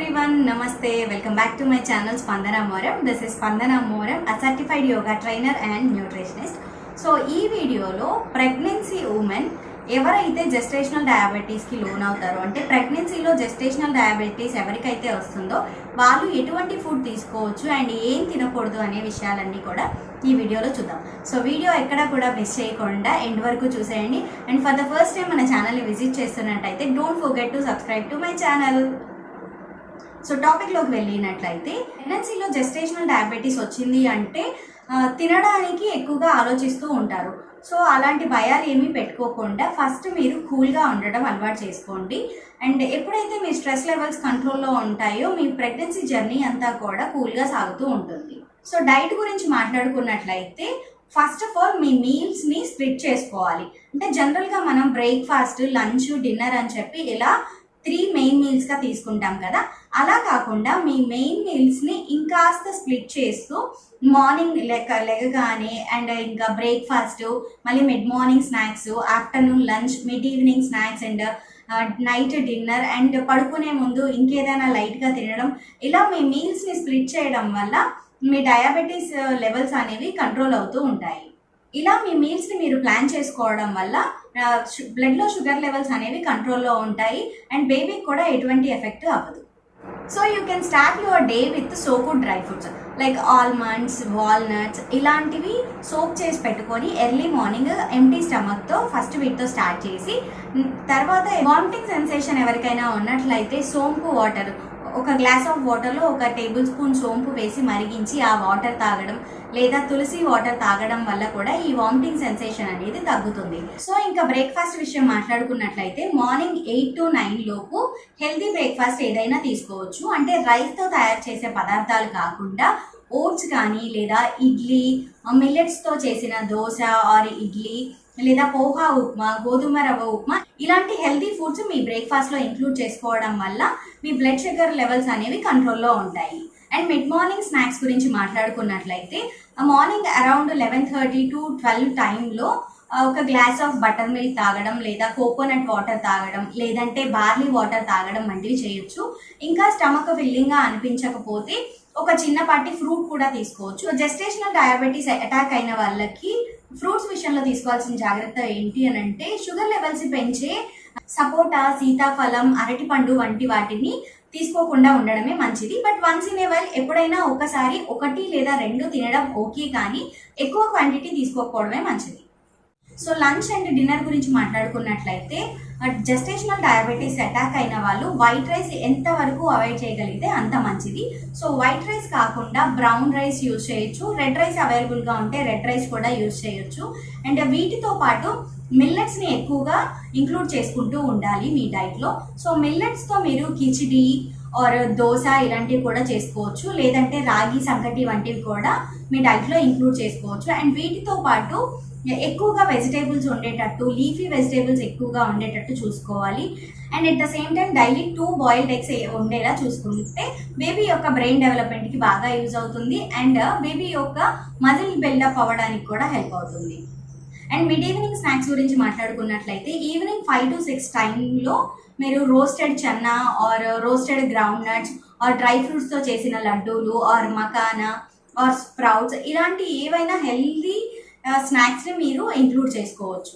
everyone, namaste. Welcome back to my channel Spandana Moram. This is Spandana Moram, a certified yoga trainer and nutritionist. So ఈ వీడియోలో pregnancy women ఎవరైతే gestational డయాబెటీస్కి loan అవుతారో అంటే ప్రెగ్నెన్సీలో gestational diabetes ఎవరికైతే వస్తుందో వాళ్ళు ఎటువంటి ఫుడ్ తీసుకోవచ్చు అండ్ ఏం తినకూడదు అనే విషయాలన్నీ కూడా ఈ వీడియోలో చూద్దాం. సో వీడియో ఎక్కడ కూడా మిస్ చేయకుండా ఎండ్ వరకు చూసేయండి. And for the first time మన ఛానల్ని విజిట్ చేస్తున్నట్టయితే don't forget to subscribe to my channel. So టాపిక్లోకి వెళ్ళినట్లయితే ప్రెగ్నెన్సీలో జెస్టేషనల్ డయాబెటీస్ వచ్చింది అంటే తినడానికి ఎక్కువగా ఆలోచిస్తూ ఉంటారు. సో అలాంటి భయాలు ఏమీ పెట్టుకోకుండా ఫస్ట్ మీరు కూల్గా ఉండడం అలవాటు చేసుకోండి. అండ్ ఎప్పుడైతే మీ స్ట్రెస్ లెవెల్స్ కంట్రోల్లో ఉంటాయో మీ ప్రెగ్నెన్సీ జర్నీ అంతా కూడా కూల్గా సాగుతూ ఉంటుంది. సో డైట్ గురించి మాట్లాడుకున్నట్లయితే ఫస్ట్ ఆఫ్ ఆల్ మీ మీల్స్ని స్ప్లిట్ చేసుకోవాలి. అంటే జనరల్గా మనం బ్రేక్ఫాస్ట్, లంచ్, డిన్నర్ అని చెప్పి ఇలా 3 మెయిన్ మీల్స్గా తీసుకుంటాం కదా, అలా కాకుండా మీ మెయిన్ మీల్స్ని ఇంకాస్త స్ప్లిట్ చేస్తూ మార్నింగ్ లెగగానే అండ్ ఇంకా బ్రేక్ఫాస్ట్, మళ్ళీ mid morning snacks, afternoon lunch, mid evening snacks and night dinner and పడుకునే ముందు ఇంకేదైనా లైట్గా తినడం, ఇలా మీ మీల్స్ని స్ప్లిట్ చేయడం వల్ల మీ డయాబెటీస్ లెవెల్స్ అనేవి కంట్రోల్ అవుతూ ఉంటాయి. ఇలా మీ మీల్స్ని మీరు ప్లాన్ చేసుకోవడం వల్ల బ్లడ్లో షుగర్ లెవెల్స్ అనేవి కంట్రోల్లో ఉంటాయి అండ్ బేబీకి కూడా ఎటువంటి ఎఫెక్ట్ అవ్వదు. So you can start your day with soaked dry fruits like almonds, walnuts ఇలాంటివి సోక్ చేసి పెట్టుకొని ఎర్లీ మార్నింగ్ ఎంటీ స్టమక్తో ఫస్ట్ వీటితో స్టార్ట్ చేసి తర్వాత వామిటింగ్ సెన్సేషన్ ఎవరికైనా ఉన్నట్లయితే సోంపు వాటర్, ఒక గ్లాస్ ఆఫ్ వాటర్లో 1 టేబుల్ స్పూన్ సోంపు వేసి మరిగించి ఆ వాటర్ తాగడం లేదా తులసి వాటర్ తాగడం వల్ల కూడా ఈ వామిటింగ్ సెన్సేషన్ అనేది తగ్గుతుంది. సో ఇంకా బ్రేక్ఫాస్ట్ విషయం మాట్లాడుకున్నట్లయితే మార్నింగ్ 8 to 9 లోపు హెల్తీ బ్రేక్ఫాస్ట్ ఏదైనా తీసుకోవచ్చు. అంటే రైస్తో తయారు చేసే పదార్థాలు కాకుండా ఓట్స్ కానీ లేదా ఇడ్లీ, మిల్లెట్స్తో చేసిన దోశ ఆర్ ఇడ్లీ లేదా పోహా ఉప్మా, గోధుమ రవ్వ ఉప్మా ఇలాంటి హెల్తీ ఫుడ్స్ మీ బ్రేక్ఫాస్ట్లో ఇంక్లూడ్ చేసుకోవడం వల్ల మీ బ్లడ్ షుగర్ లెవెల్స్ అనేవి కంట్రోల్లో ఉంటాయి. అండ్ మిడ్ మార్నింగ్ స్నాక్స్ గురించి మాట్లాడుకున్నట్లయితే మార్నింగ్ అరౌండ్ 11:30 to 12 టైంలో ఒక గ్లాస్ ఆఫ్ బటర్ మిల్క్ తాగడం లేదా కోకోనట్ వాటర్ తాగడం లేదంటే బార్లీ వాటర్ తాగడం వంటివి చేయొచ్చు. ఇంకా స్టమక్ ఫిల్లింగ్గా అనిపించకపోతే ఒక చిన్నపాటి ఫ్రూట్ కూడా తీసుకోవచ్చు. జెస్టేషనల్ డయాబెటీస్ అటాక్ అయిన వాళ్ళకి ఫ్రూట్స్ విషయంలో తీసుకోవాల్సిన జాగ్రత్త ఏంటి అని అంటే షుగర్ లెవెల్స్ పెంచే సపోటా, సీతాఫలం, అరటిపండు వంటి వాటిని తీసుకోకుండా ఉండడమే మంచిది. But once in a while ఎప్పుడైనా ఒకసారి 1 లేదా 2 తినడం ఓకే, కానీ ఎక్కువ క్వాంటిటీ తీసుకోకపోవడమే మంచిది. సో లంచ్ అండ్ డిన్నర్ గురించి మాట్లాడుకున్నట్లయితే జెస్టేషనల్ డయాబెటీస్ అటాక్ అయిన వాళ్ళు వైట్ రైస్ ఎంతవరకు అవాయిడ్ చేయగలిగితే అంత మంచిది. సో వైట్ రైస్ కాకుండా బ్రౌన్ రైస్ యూజ్ చేయొచ్చు, రెడ్ రైస్ అవైలబుల్గా ఉంటే రెడ్ రైస్ కూడా యూజ్ చేయొచ్చు. అండ్ వీటితో పాటు మిల్లెట్స్ని ఎక్కువగా ఇంక్లూడ్ చేసుకుంటూ ఉండాలి మీ డైట్లో. సో మిల్లెట్స్తో మీరు కిచిడి ఆర్ దోశ ఇలాంటివి కూడా చేసుకోవచ్చు, లేదంటే రాగి సంకటి వంటివి కూడా మీ డైట్లో ఇంక్లూడ్ చేసుకోవచ్చు. అండ్ వీటితో పాటు ఎక్కువగా వెజిటేబుల్స్ ఉండేటట్టు, లీఫీ వెజిటేబుల్స్ ఎక్కువగా ఉండేటట్టు చూసుకోవాలి. And at the same time daily 2 boiled eggs ఉండేలా చూసుకుంటే బేబీ యొక్క బ్రెయిన్ డెవలప్మెంట్కి బాగా యూజ్ అవుతుంది అండ్ బేబీ యొక్క మజిల్ బిల్డప్ అవ్వడానికి కూడా హెల్ప్ అవుతుంది. అండ్ మిడ్ ఈవినింగ్ స్నాక్స్ గురించి మాట్లాడుకున్నట్లయితే ఈవినింగ్ 5 to 6 టైంలో మీరు roasted chana or roasted ground nuts or dry ఫ్రూట్స్తో చేసిన లడ్డూలు ఆర్ మకానా ఆర్ స్ప్రౌట్స్ ఇలాంటి ఏవైనా హెల్దీ స్నాక్స్ని మీరు ఇంక్లూడ్ చేసుకోవచ్చు.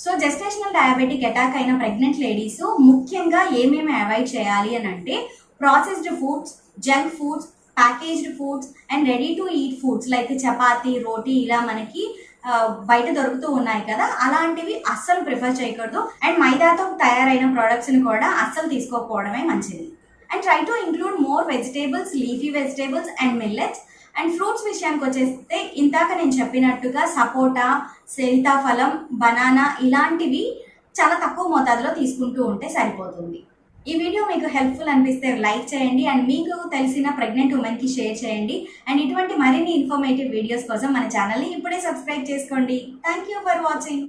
సో జెస్టేషనల్ డయాబెటిక్ అటాక్ అయిన ప్రెగ్నెంట్ లేడీస్ ముఖ్యంగా ఏమేమి అవాయిడ్ చేయాలి అని అంటే processed foods, junk foods, packaged foods and ready to eat foods like chapati, roti ఇలా మనకి బయట దొరుకుతూ ఉన్నాయి కదా, అలాంటివి అస్సలు ప్రిఫర్ చేయకూడదు. అండ్ మైదాతో తయారైన ప్రోడక్ట్స్ని కూడా అస్సలు తీసుకోకపోవడమే మంచిది. And try to include more vegetables, leafy vegetables and millets. And fruits విషయానికి వచ్చేస్తే ఇందాక నేను చెప్పినట్టుగా సపోటా, సీతాఫలం, బనానా ఇలాంటివి చాలా తక్కువ మోతాదులో తీసుకుంటూ ఉంటే సరిపోతుంది. ఈ వీడియో మీకు హెల్ప్ఫుల్ అనిపిస్తే లైక్ చేయండి అండ్ మీకు తెలిసిన ప్రెగ్నెంట్ ఉమెన్కి షేర్ చేయండి. అండ్ ఇటువంటి మరిన్ని ఇన్ఫర్మేటివ్ వీడియోస్ కోసం మన ఛానల్ని ఇప్పుడే సబ్స్క్రైబ్ చేసుకోండి. Thank you for watching.